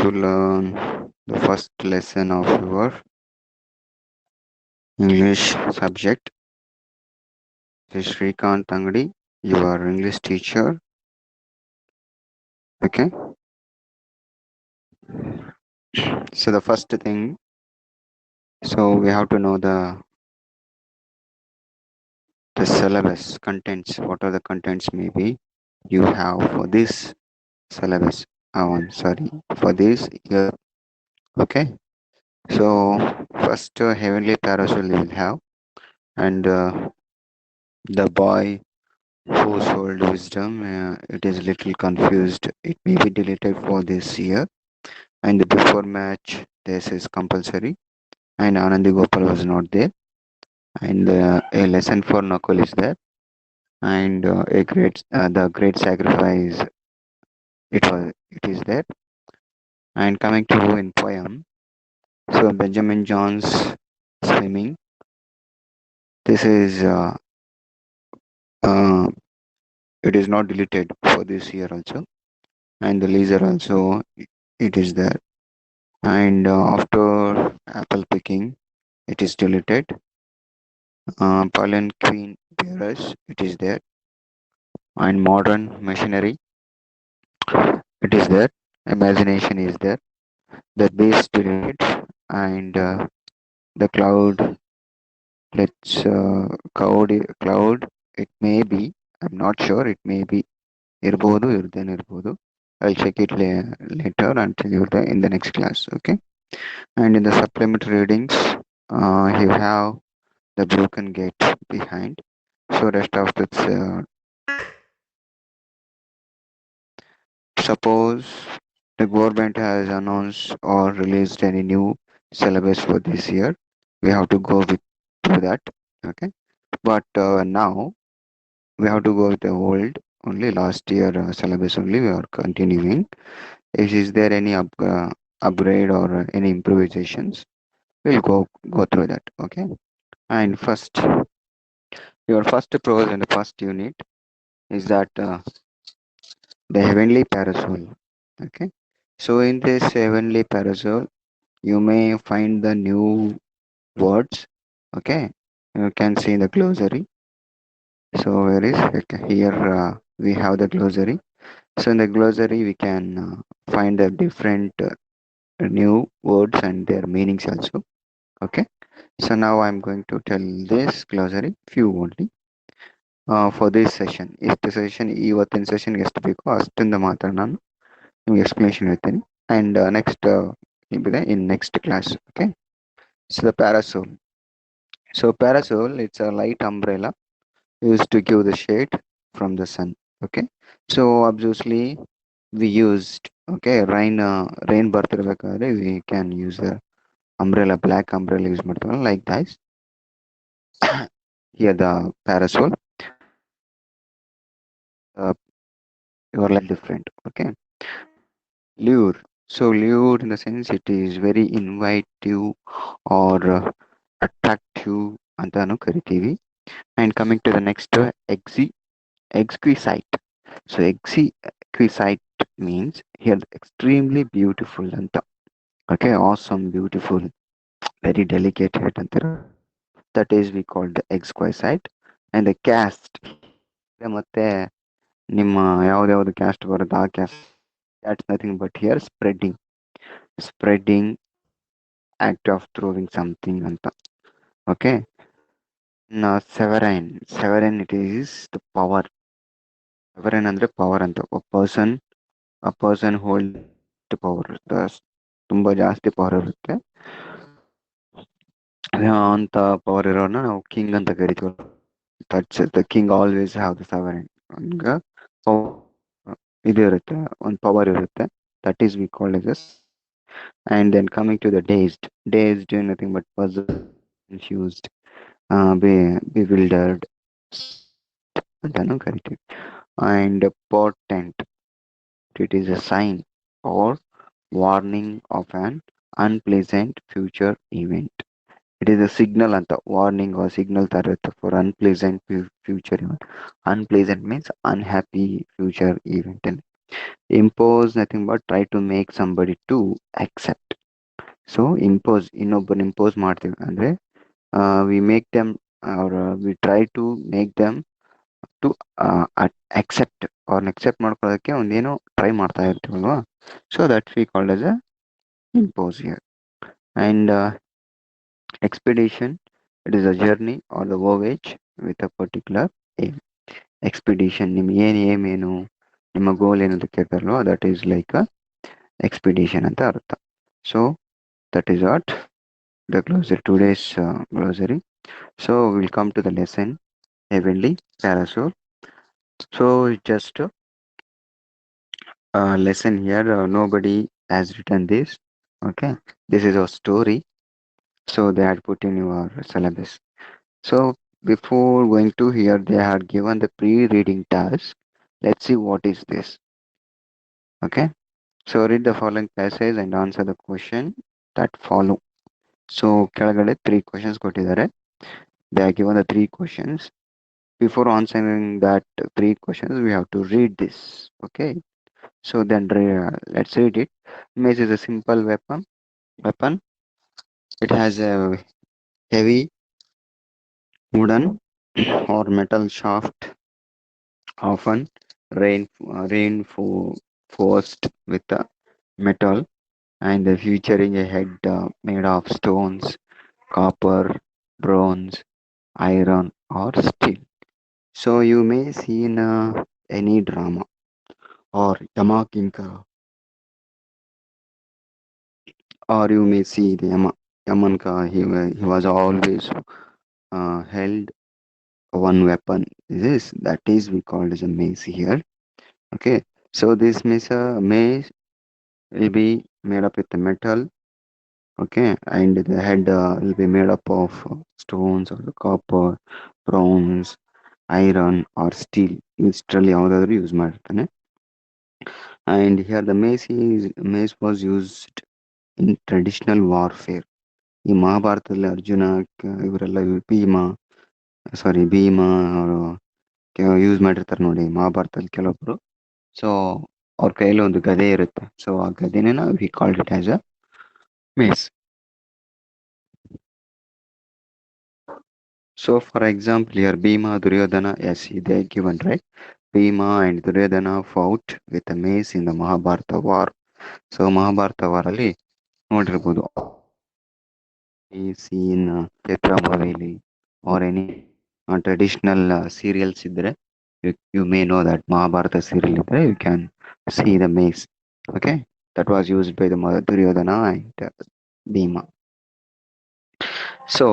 to learn the first lesson of your English subject. This is Shrikant Tangadi, your English teacher. Okay. So the first thing, so we have to know the syllabus contents. What are the contents maybe you have for this syllabus? Oh, I'm sorry, for this year. Okay. So first, heavenly parasol you will have, and the boy who sold wisdom. It is little confused. It may be deleted for this year. And the before match, this is compulsory. And Anandi Gopal was not there. And a lesson for Nakul is there. And the great sacrifice. It is there. And coming to in poem, so Benjamin John's swimming. This is uh, it is not deleted for this year also. And the leisure also it is there. And after apple picking, it is deleted. Pollen queen bearers, it is there. And modern machinery, it is there. Imagination is there. The base deleted. And the cloud, cloud, it may be, I'm not sure, it may be irbodu irden irbodu. I'll check it later and tell you in the next class. Okay. And in the supplementary readings, you have the broken gate behind. So rest of the suppose the government has announced or released any new syllabus for this year, we have to go with to that. Okay, but now we have to go with the old only last year syllabus only. We are continuing. Is there any upgrade or any improvisations? We'll go through that. Okay, and first your first prose in the first unit is that the heavenly parasol. Okay, so in this heavenly parasol you may find the new words. Okay, you can see the glossary. So where is it? Here we have the glossary. So in the glossary we can find the different new words and their meanings also. Okay, so now I'm going to tell this glossary few only for this session. ಇಷ್ಟು session ಇವತ್ತಿನ ಸೆಷನ್ಗೆ ಎಷ್ಟು ಬೇಕೋ ಅಷ್ಟರಿಂದ ಮಾತ್ರ ನಾನು ನಿಮ್ಗೆ explanation ಹೇಳ್ತೀನಿ. And next in next class. Okay, so the parasol. So parasol, it's a light umbrella used to give the shade from the sun. Okay, so obviously we used, okay, rain ಬರ್ತಿರ್ಬೇಕಾದ್ರೆ we can use the umbrella, black umbrella use ಮಾಡ್ತೀವಲ್ಲ like that. Here the parasol, your light different. Okay, lure. So lure in the sense it is very invitive or attractive ಅಂತಾನು ಕರಿತೀವಿ. And coming to the next exquisite. So exquisite means here extremely beautiful anta. Okay, awesome, beautiful, very delicate ಅಂತಾರೆ. That is we call the exquisite. And the cast ಮತ್ತೆ ನಿಮ್ಮ ಯಾವ್ದು caste ಬರುತ್ತೆ ಆ caste, that's nothing but here spreading act of throwing something ಅಂತ. Okay, now severeign it is the power. Severeign ಅಂದ್ರೆ power ಅಂತ. a person hold power, ತುಂಬಾ ಜಾಸ್ತಿ ಪವರ್ ಇರುತ್ತೆ ಅಂತ ಪವರ್ ಇರೋನ ನಾವು ಕಿಂಗ್ ಅಂತ ಕರಿತೀವಿ. That's the king always have the sovereign. ಇದು ಇರುತ್ತೆ, ಒಂದು ಪವರ್ ಇರುತ್ತೆ. That is we called as. And then coming to the dazed doing nothing but puzzled, confused, bewildered ಅಂತಾನು ಕರಿತೀವಿ. And portent, it is a sign or warning of an unpleasant future event. It is a signal ಅಂತ, warning or signal ತರ ಇರುತ್ತೆ for unpleasant future event. Unpleasant means unhappy future event. Impose nothing but try to make somebody to accept. So impose ಇನ್ನೊಬ್ಬರು impose ಮಾಡ್ತೀವಿ ಅಂದ್ರೆ we make them or we try to make them to accept ಅವ್ರನ್ನ accept ಮಾಡ್ಕೊಳ್ಳೋದಕ್ಕೆ ಒಂದೇನೋ try ಮಾಡ್ತಾ ಇರ್ತೀವಲ್ವಾ. So that we called as a impose here. And expedition, it is a journey or the voyage with a particular aim. Expedition ನಿಮ್ಮ ಏನು aim ಏನು ನಿಮ್ಮ goal ಏನು ಅಂತ ಕೇಳ್ತಾರಲ್ವ that is like a expedition ಅಂತ ಅರ್ಥ. So that is what the glossary today's glossary. So will come to the lesson heavenly parasol. So just lesson here, nobody has written this. Okay, this is a story, so they had put in your syllabus. So before going to here, they had given the pre-reading task. Let's see what is this. Okay, so read the following passage and answer the question that follow. So ಕೆಳಗಡೆ 3 questions ಕೊಟ್ಟಿದ್ದಾರೆ. They are given the 3 questions. Before answering that 3 questions, we have to read this. Okay, so then let's read it. Mace is a simple weapon. It has a heavy wooden or metal shaft, often reinforced with a metal, and featuring a head made of stones, copper, bronze, iron, or steel. So you may see in any drama or Yamakinka, or you may see the Yamanka. He was always held one weapon. This that is we called as a mace here. Okay, so this mace will be made up with the metal. Okay, and the head will be made up of stones or the copper, bronze, iron or steel. ಇಷ್ಟರಲ್ಲಿ ಯಾವುದಾದ್ರೂ use ಮಾಡಿರ್ತಾನೆ. And here the mace was used in traditional warfare. ಈ ಮಹಾಭಾರತದಲ್ಲಿ ಅರ್ಜುನ ಇವರೆಲ್ಲ ಭೀಮ ಅವರು use ಮಾಡಿರ್ತಾರೆ ನೋಡಿ ಮಹಾಭಾರತದಲ್ಲಿ ಕೆಲವೊಬ್ರು. ಸೊ ಅವ್ರ ಕೈಯಲ್ಲಿ ಒಂದು ಗದೆ ಇರುತ್ತೆ. ಸೊ ಆ ಗದೆನ we called it as a mace. So for example here Bhima, Duryodhana, yes, they are given, right? Bhima and Duryodhana fought with a mace in the Mahabharata war. So Mahabharata war ಅಲ್ಲಿ ನೋಡಿರ್ಬೋದು ಈ scene Chaitra ಮೂವಿಲಿ or any traditional serials ಇದ್ರೆ you may know that Mahabharata serial ಇದ್ರೆ you can see the mace. Okay, that was used by the Duryodhana and Bhima. So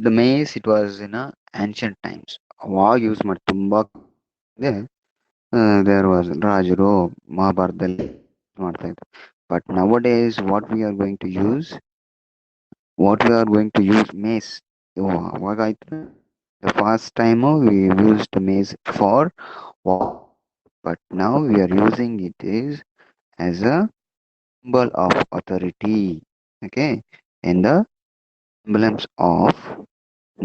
the mace, it was in a ancient times. ಅವಾಗ use ಮಾಡಿ ತುಂಬಾ there was ರಾಜರು ಮಹಾಭಾರತದಲ್ಲಿ ಮಾಡ್ತಾ ಇದ್ರು. But nowadays what we are going to use mace. ಅವಾಗ ಆಯ್ತು the first time we used the mace for war, but now we are using it is as a symbol of authority. Okay, in the emblems of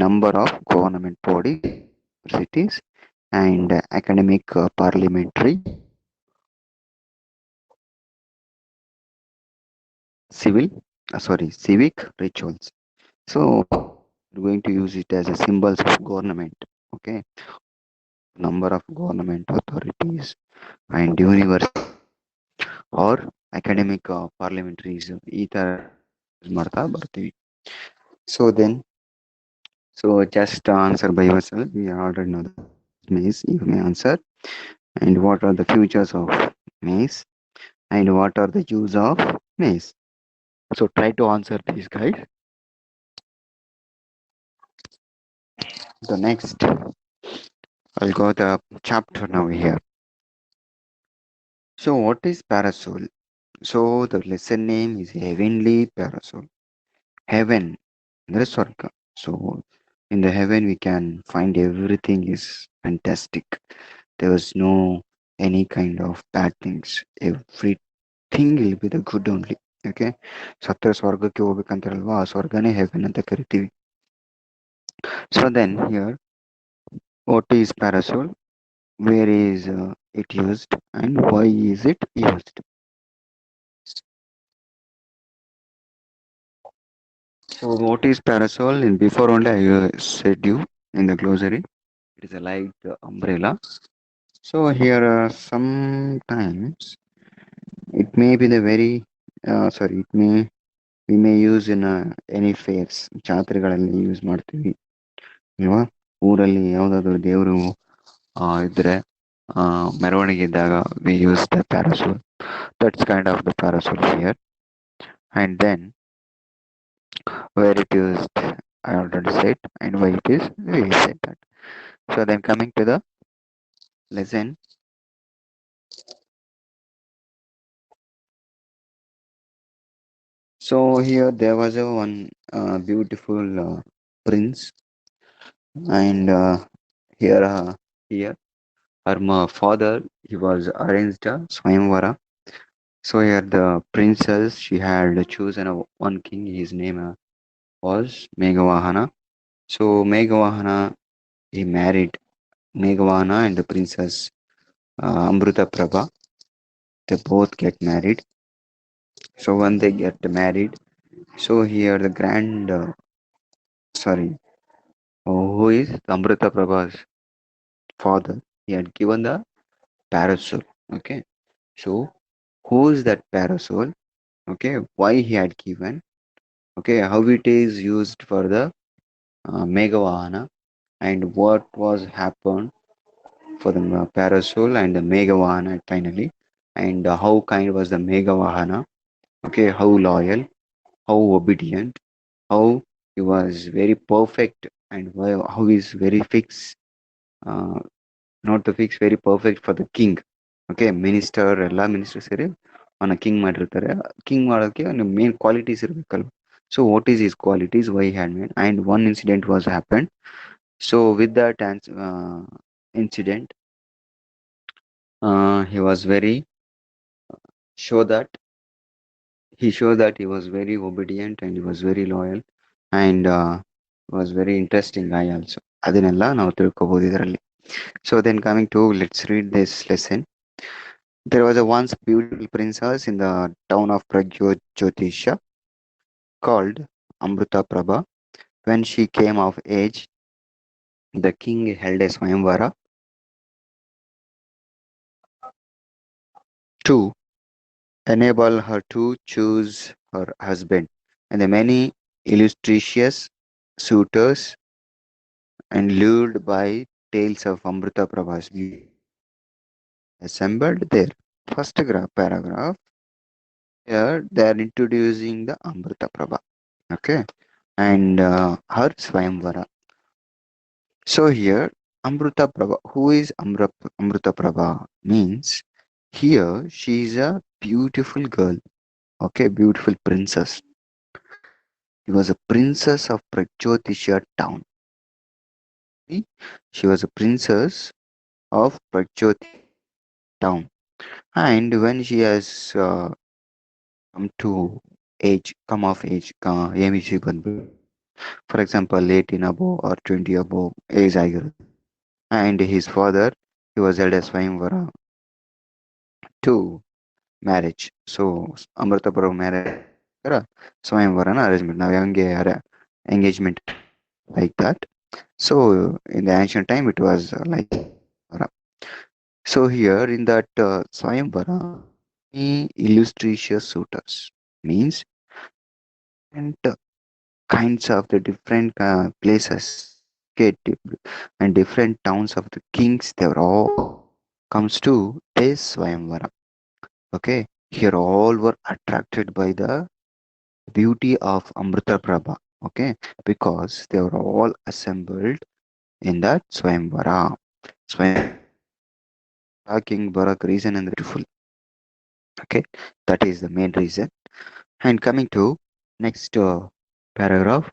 number of government bodies, universities, and academic parliamentary civic rituals. So we're going to use it as a symbols of government. Okay, number of government authorities and university or academic parliamentaries ಈ ತರ use ಮಾಡ್ತಾ ಬರ್ತೀವಿ. So then, so just answer by yourself. We already know the mace. You may answer. And what are the features of mace? And what are the use of mace? So try to answer these, guys. The next, I'll go the chapter now here. So what is parasole? So the lesson name is heavenly parasole. Heaven, there is Swarga. So in the heaven we can find everything is fantastic. There was no any kind of bad things. Everything will be the good only. Okay, ಸತ್ರ ಸ್ವರ್ಗಕ್ಕೆ ಹೋಗ್ಬೇಕಂತಾರಲ್ವಾ ಆ ಸ್ವರ್ಗನೇ Heaven ಅಂತ ಕರಿತೀವಿ. So then here, what is parasole? where is it used and why is it used. So what is parasol? And before only I said you in the glossary, it is a light umbrella. So here sometimes it may be the very sorry, it may we may use in any fairs ಜಾತ್ರೆಗಳಲ್ಲಿ use ಮಾಡ್ತೀವಿ ಅಲ್ವಾ. ಊರಲ್ಲಿ ಯಾವುದಾದ್ರು ದೇವರು ಇದ್ರೆ ಮೆರವಣಿಗೆ ಇದ್ದಾಗ we use the parasol. That's kind of the parasol here. And then where it used, I already said, and why it is, we said that. So then coming to the lesson. So here there was a one beautiful prince, and here her father, he was arranged a swayamvara. So here the princess, she had chosen one king. His name was Meghavahana. So Meghavahana, he married Meghavahana and the princess Amruta Prabha. They both get married. So when they get married, so here the grand sorry, who is Amrita Prabha's father? He had given the parasol. Okay, so who is that parasol? Okay, why he had given? Okay, how it is used for the Megavahana, and what was happened for the parasol and the Megavahana finally, and how kind was the Megavahana? Okay, how loyal, how obedient, how he was very perfect, and how he is very fixed, uh, not the fix, very perfect for the king. Okay, minister ಎಲ್ಲ minister ಸೇರಿ ಅವನ king ಮಾಡಿರ್ತಾರೆ. King ಮಾಡೋಕ್ಕೆ ಒಂದು main qualities ಇರಬೇಕಲ್ವ. So what is his qualities, why had made, and one incident was happen. So with that incident, he was very show that he showed that he was very obedient and he was very loyal, and was very interesting guy also. ಅದನ್ನೆಲ್ಲ ನಾವು ತಿಳ್ಕೊಬೋದು ಇದರಲ್ಲಿ. So then coming to, let's read this lesson. There was a once beautiful princess in the town of Pragyojyotisha called Amruta Prabha. When she came of age, the king held a swayamvara to enable her to choose her husband, and the many illustrious suitors, and lured by tales of Amruta Prabha's beauty, assembled there. First paragraph, here they are introducing the Amruta Prabha. Okay, and her Swayamvara. So here, Amruta Prabha, who is Amruta Prabha? Means here she is a beautiful girl, okay, beautiful princess. She was a princess of Prachotisha town. She was a princess of Prachoti town. And when she has come to age, come of age, ಏಮಿಸಿ ಬಂದ್ಬಿಟ್ಟು, for example, 18 above or 20 above age ಆಗಿರುತ್ತೆ. And his father, he was held as Swayamvara to marriage. So Amrita Prabhu marriage Swayamvarana arrangement. Now engagement like that. So in the ancient time it was like Swayamvara. So here in that Swayamvara, illustrious suitors means different kinds of the different places, okay, and different towns of the kings. They were all comes to this Swayamvara. Okay, here all were attracted by the beauty of Amrita Prabha. Okay, because they were all assembled in that Swayamvara. Swayamvara King Bharat reason and beautiful. Okay, that is the main reason. And coming to next paragraph,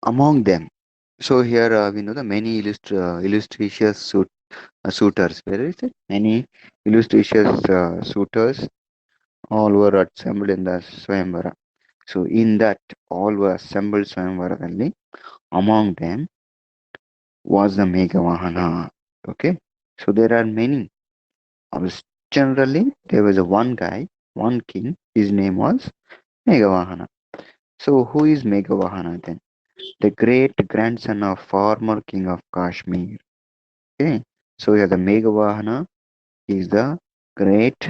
among them. So here we know the many illustrious suitors. Where is it? Many illustrious suitors all were assembled in the Swayamvara. So in that all were assembled Swayamvara only. Among them, was the Megavahana. Okay, so there are many. Was generally there was a one guy, one king. His name was Megavahana. So who is Megavahana then? The great grandson of former king of Kashmir. Okay, so yeah, the Megavahana is the great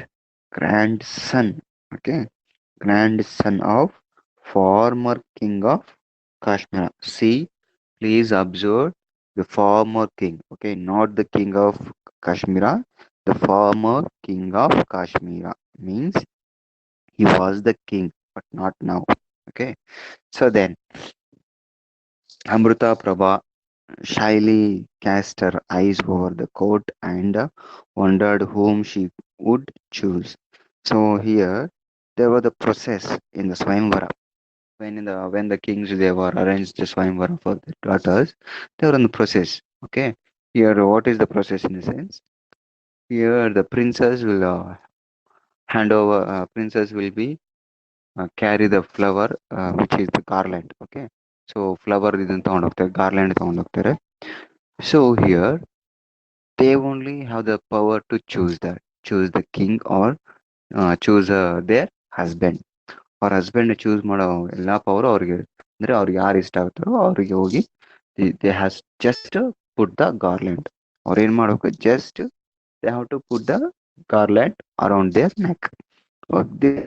grandson. Okay, grandson of former king of Kashmir. See, please observe the former king. Okay, not the king of Kashmira. The former king of Kashmira means he was the king, but not now. Okay, so then Amrita Prabha shyly cast her eyes over the court and wondered whom she would choose. So here there was the process in the Swayamvara. When the kings they were arranged the Swayamvara for their daughters, they were in the process. Okay. Here what is the process in a sense? Here the princess will hand over princess will be carry the flower which is the garland. Okay. So flower ಇದನ್ನ ತಗೊಂಡೋಗ್ತಾರೆ garland ತಗೊಂಡೋಗ್ತಾರೆ. So here they only have the power to choose the king or choose their husband. ಅವ್ರ husband choose ಮಾಡೋ ಎಲ್ಲ power ಅವ್ರಿಗೆ ಅಂದ್ರೆ ಅವ್ರಿಗೆ ಯಾರು ಇಷ್ಟ ಆಗ್ತಾರೋ ಅವ್ರಿಗೆ ಹೋಗಿ they has just put the garland ಅವ್ರು ಏನ್ ಮಾಡ್ಬೇಕು just they have to put the garland around their neck this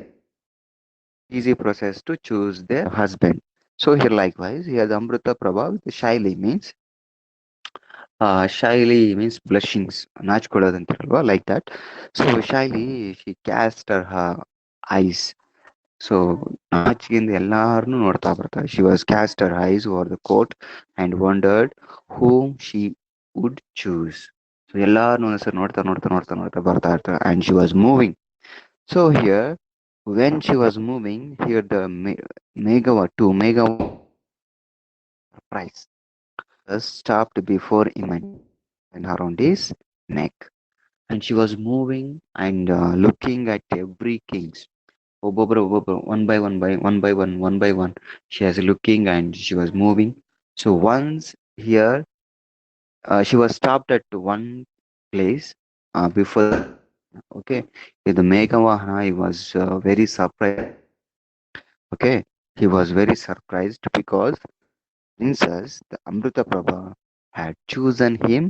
easy process to choose their husband. So here likewise here the Amrita Prabha with Shaili means Shaili means blushings ನಾಚ್ಕೊಳ್ಳೋದಂತಾರಲ್ವಾ like that. So Shaili she cast her eyes. So ನಾಚಿಕೆಯಿಂದ ಎಲ್ಲಾರನ್ನೂ ನೋಡ್ತಾ ಬರ್ತಾರೆ. She was cast her eyes over the court and wondered whom she would choose. So ಎಲ್ಲಾರನ್ನೂ ಒಂದ್ಸರಿ ನೋಡ್ತಾ ನೋಡ್ತಾ ನೋಡ್ತಾ ನೋಡ್ತಾ ಬರ್ತಾ ಇರ್ತಾರೆ and she was moving. So here when she was moving here the Megawa to Megawa surprise just stopped before him and around his neck and she was moving and looking at every kings ಒಬ್ಬೊಬ್ರು one by one she was looking and she was moving. So once here she was stopped at one place before okay the Megavahana he was very surprised. Okay, he was very surprised because princess the Amrita Prabha had chosen him.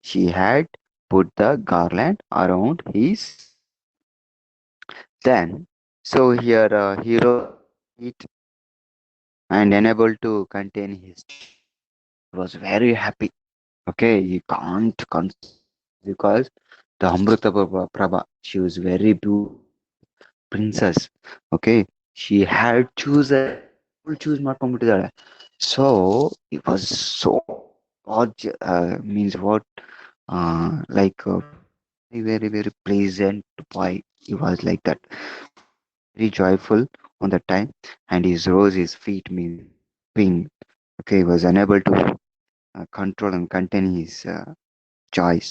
She had put the garland around his then. So here hero it and unable to contain his was very happy. Okay, he can't because the Amrita Prabha she was very beautiful princess. Okay, she had chosen full choose ಮಾಡ್ಕೊಂಡ್ಬಿಟ್ಟಿದ್ದಾಳೆ. So it was so means what like very very pleasant boy. He was like that, very joyful on that time, and his rose his feet means ping. Okay, he was unable to control and contain his choice.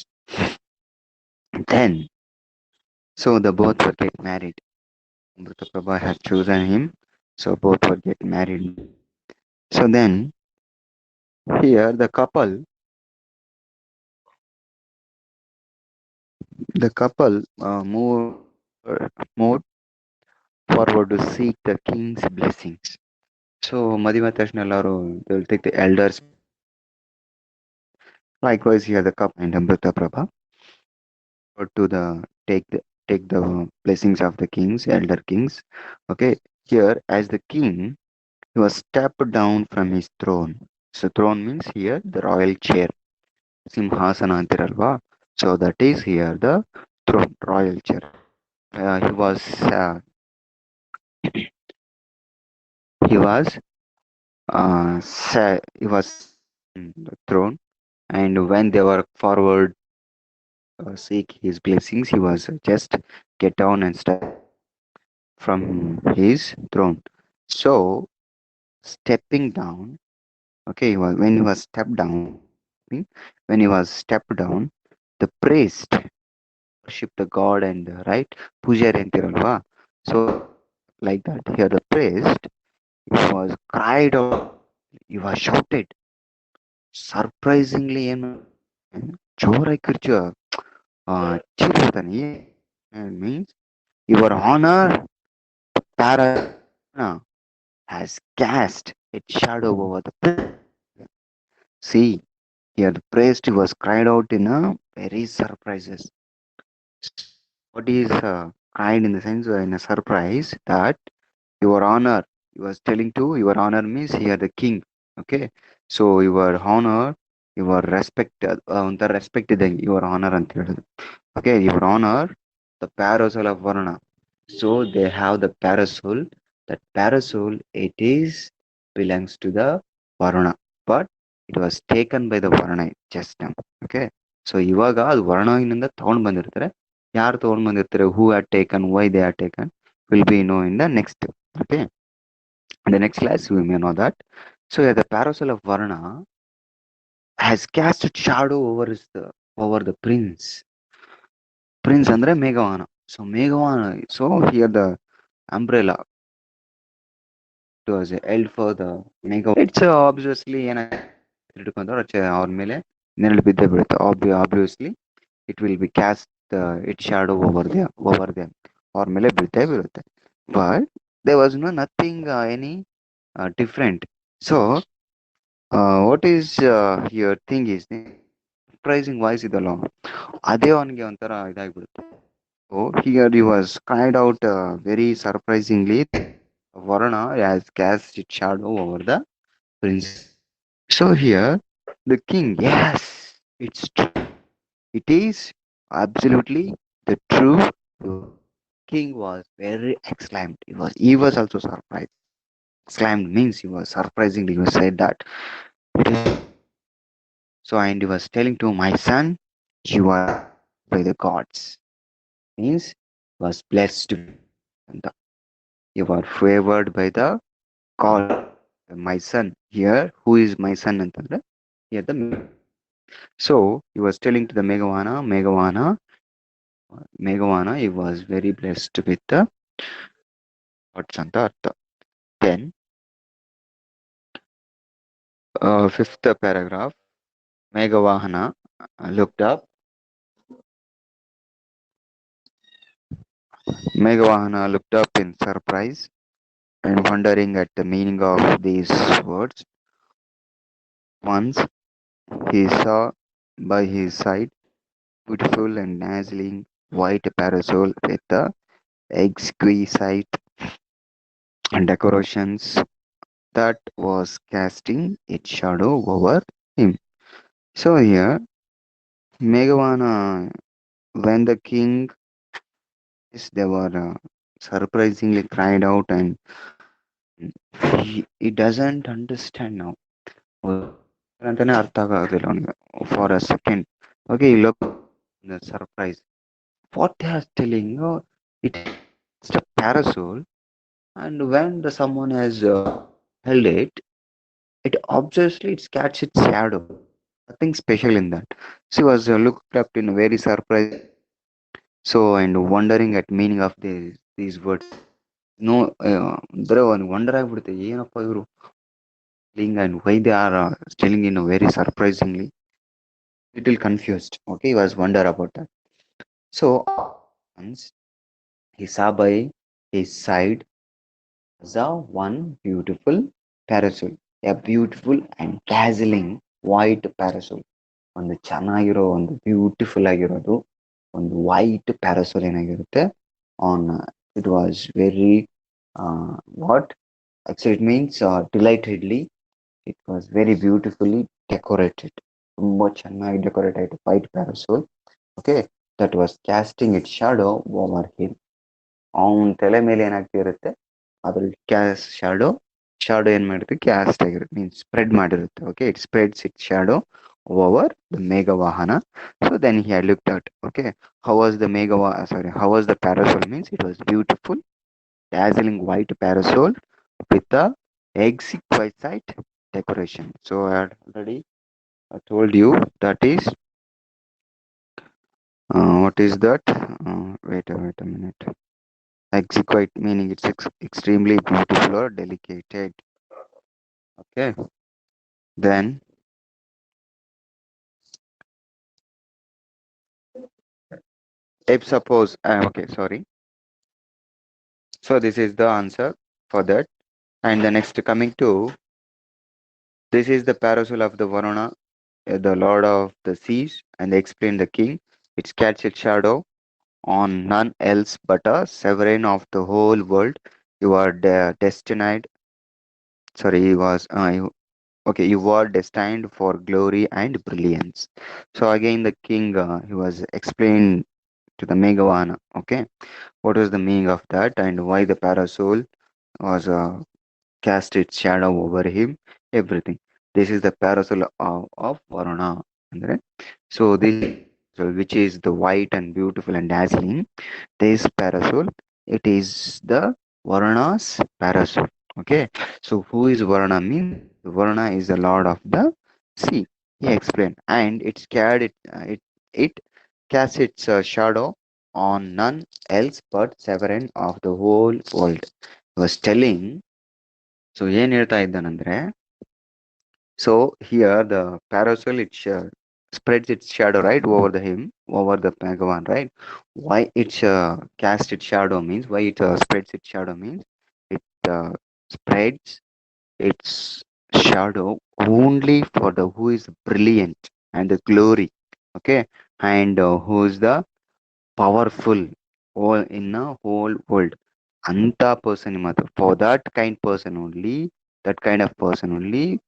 Then, so the both were get married. Amrita Prabha had chosen him, so both were get married. So then, here the couple moved forward to seek the king's blessings. So ಮದುವೆ ಆದ ತಕ್ಷಣ ಎಲ್ಲರೂ they will take the elders. Likewise, here the couple and Amrita Prabha or to the take the blessings of the kings, elder kings. Okay, here as the king, he was stepped down from his throne. So throne means here the royal chair, simhasana antiralva. So that is here the throne, royal chair. He was he was he was in the throne, and when they were forward seek his blessings, he was just get down and step from his throne. So stepping down, okay, when he was stepped down, when he was stepped down, the priest worship the god and right pujari ಅಂತಿರಲ್ವಾ. So like that here the priest he was cried out, he was shouted. Surprisingly ಏನು ಜೋರಾಗಿ ಕಿರ್ಚು ಚೀರ್ತಾನೆ means your honour Parasole has cast its shadow over the sea. Here the priest was cried out in a very surprises. What is cried in the sense in a surprise that your honor, he was telling to your honor means here the king. Okay, so your honor, your respect, the respect your honor ಅಂತ ಹೇಳೋದು. Okay, your honor, the parasol of Varna. So they have the parasol. That parasol it is belongs to the Varuna, but it was taken by the Varuna just now. Okay, so ಇವಾಗ ಅದು ವರ್ಣದಿಂದ ತಗೊಂಡ್ ಬಂದಿರ್ತಾರೆ. ಯಾರು ತಗೊಂಡ್ ಬಂದಿರ್ತಾರೆ, who had taken, why they had taken, will be know in the next. Okay, in the next class we may know that. So yeah, the parasol of Varna has cast its shadow over the prince. Prince andre Megavana. So Megavana. So here the umbrella was held for the Megavana. It's obviously ಏನಾಗುತ್ತೆ ಅವ್ರ ಮೇಲೆ ನೆರಳು ಬಿದ್ದೇ ಬೀಳುತ್ತೆ. Obviously it will be cast its shadow over them ಅವ್ರ ಮೇಲೆ ಬೀಳ್ತೇ ಬೀಳುತ್ತೆ. But there was nothing any different. So what is your thing is surprising voice ಇದಲ್ಲ ಅದೇ ಅವನಿಗೆ ಒಂಥರ ಇದಾಗ್ಬಿಡುತ್ತೆ. So here he was cried out very surprisingly. Varuna has cast its shadow over the prince. So here the king, yes, it's true. It is absolutely the true. King was very exclaimed. He was also surprised. Exclaimed means he was surprisingly he said that. It is so and he was telling to my son, you are by the gods. Means was blessed. You are favored by the God. My son here, who is my son ಅಂತಂದ್ರೆ here the so he was telling to the Megavana he was very blessed with the gods ಅಂತ ಅರ್ಥ. Then fifth paragraph, Megavahana looked up. Megavahana looked up in surprise and wondering at the meaning of these words. Once he saw by his side beautiful and dazzling white parasol with the exquisite decorations that was casting its shadow over him. So here, Megavana, when the king, yes, they were surprisingly cried out, and he doesn't understand now. ಅಂತಾನೆ ಅರ್ಥ ಆಗೋದಿಲ್ಲ ಅವನಿಗೆ for a second. Okay, ಈ look surprise what they are telling it's a parasol, and when the someone has held it obviously it's catch its shadow, nothing special in that. She was looked up in a very surprise, so and wondering at meaning of these words. No ಅಂದ್ರೆ ಒಂದು wonder ಆಗ್ಬಿಡುತ್ತೆ ಏನಪ್ಪ ಇವರು and why they are telling in a very surprisingly, little confused. Okay, he was wonder about that. So once he saw by his side saw one beautiful parasol, a beautiful and dazzling white parasol. ಒಂದು ಚೆನ್ನಾಗಿರೋ ಒಂದು beautiful ಆಗಿರೋದು ಒಂದು white parasol ಏನಾಗಿರುತ್ತೆ on it was very what actually it means delightedly it was very beautifully decorated. ತುಂಬ ಚೆನ್ನಾಗಿ decorate ಆಯಿತು white parasol. Okay, that was casting it shadow over him. ಅವನ ತಲೆ ಮೇಲೆ ಏನಾಗ್ತಿರುತ್ತೆ ಅದ್ರಲ್ಲಿ ಶಾಡೋ ಏನ್ ಮಾಡಿರುತ್ತೆ ಕ್ಯಾಸ್ಟ್ ಆಗಿರುತ್ತೆ ಮೀನ್ಸ್ ಸ್ಪ್ರೆಡ್ ಮಾಡಿರುತ್ತೆ. Okay, it spreads it shadow over the Megavahana. So then he had looked at, okay, how was the how was the parasol means it was beautiful dazzling white parasol with the exquisite decoration. So I had already told you that is what is that wait a minute. Exquisite meaning it's extremely beautiful or delicate. Okay, then If suppose, okay, sorry. So this is the answer for that. And the next coming to, this is the parasol of the Varuna, the lord of the seas, and they explain the king. It casts its shadow on none else but a sovereign of the whole world. You are destined. Sorry, he was. Okay, you were destined for glory and brilliance. So again, the king he was explained to the Megavana. Okay, what was the meaning of that and why the parasol was cast its shadow over him? Everything. This is the parasol of Varuna. Andre. So this is so which is the white and beautiful and dazzling. This parasol, it is the Varuna's parasol. Okay, so who is Varuna means? Varuna is the lord of the sea. He explained, and it scared it casts its shadow on none else but sovereign of the whole world. He was telling. So ಏನ್ ಹೇಳ್ತಾ ಇದ್ದಾನಂದ್ರೆ, so here the parasol it spreads its shadow right over the him over the Bhagavan, right? Why it cast its shadow means, why it spreads its shadow means, it spreads its shadow only for the who is brilliant and the glory, okay, and who is the powerful all in a whole world. Anta person matter for that kind person only, that kind of person only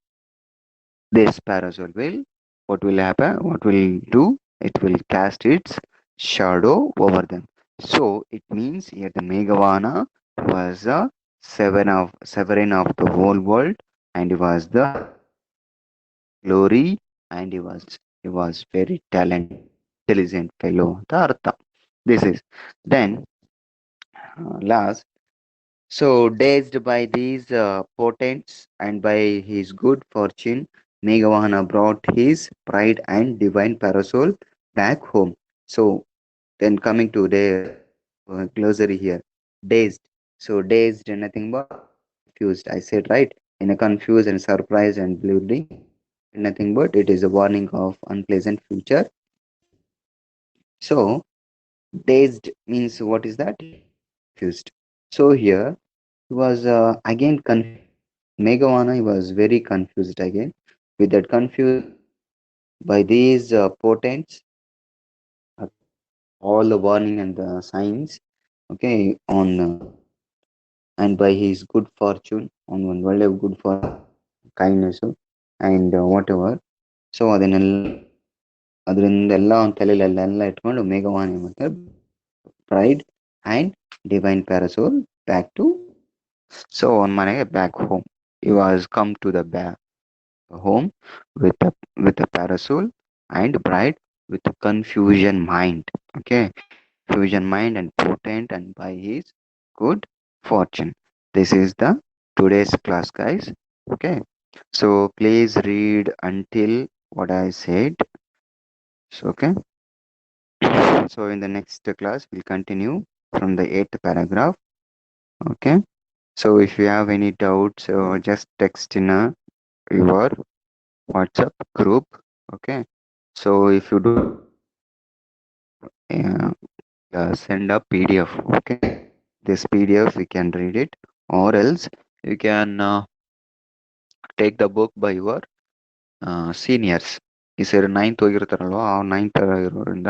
this parasol will, what will happen? What will do? It will cast its shadow over them. So it means here the Megavana was a sovereign of the whole world, and he was the glory, and he was very talented, intelligent fellow. The Artha. This is then last. So, dazed by these portents and by his good fortune, Meghavana brought his pride and divine parasol back home. So, then coming to the glossary here, dazed. So, dazed nothing but confused. I said right, in a confused and surprised and bewildering, nothing but it is a warning of unpleasant future. So, dazed means what is that? Confused. So, here he was again confused. Megavana he was very confused again. With that confused by these portents, uh, all the warning and the signs, okay, on and by his good fortune, on one world of good for kindness and whatever. So ಅದನ್ನೆಲ್ಲ ಅದರಿಂದೆಲ್ಲ ಅವನ ತಲೆಯಲ್ಲೆಲ್ಲ ಇಟ್ಕೊಂಡು ಮೇಘವಾನ್ ಏನ್ ಮಾಡ್ತಾರೆ pride and divine parasol back to so on ಮನೆಗೆ back home. He was come to the home with a parasol and bride with a confusion mind. Okay, confusion mind and potent and by his good fortune. This is the today's class, guys. Okay, so please read until what I said. So okay, so in the next class we'll continue from the eighth paragraph. Okay, so if you have any doubts, just text in your WhatsApp group. Okay, so if you do uh, send a PDF. Okay, this PDF we can read it, or else you can take the book by your seniors. ಈ ಸರಿ ninth ಹೋಗಿರ್ತಾರಲ್ವ ಆ ninth ಇರೋದ್ರಿಂದ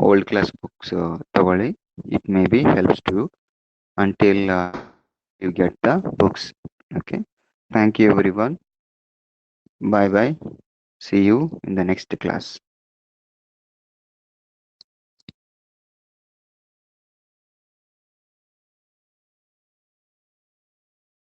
old class books ತಗೊಳ್ಳಿ. It may be helps to until you get the books. Okay, thank you everyone. Bye bye. See you in the next class.